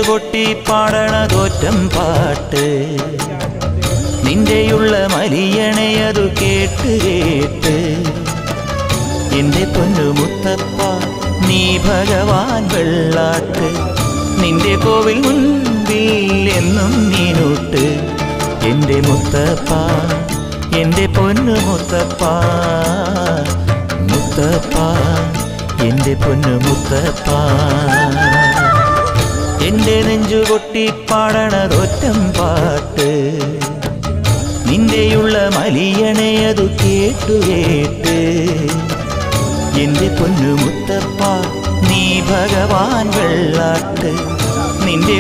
പൊട്ടി പാടണതോറ്റം പാട്ട് നിന്റെയുള്ള മലിയണയതു കേട്ട് കേട്ട് എന്റെ പൊന്നു മുത്തപ്പ നീ ഭഗവാൻ വെള്ളാട്ട് നിന്റെ കോവിൽ മുൻപിൽ എന്നും നീനൂട്ട് എന്റെ മുത്തപ്പ എന്റെ പൊന്നു മുത്തപ്പ മുത്തപ്പ എന്റെ പൊന്നു മുത്തപ്പ എന്റെ നെഞ്ചു പൊട്ടി പാടണതൊറ്റം പാട്ട് നിന്റെയുള്ള മലിയണയതു കേട്ടു കേട്ട് എന്റെ പൊന്നു മുത്തപ്പ നീ ഭഗവാൻ വെള്ളാട്ട് നിന്റെ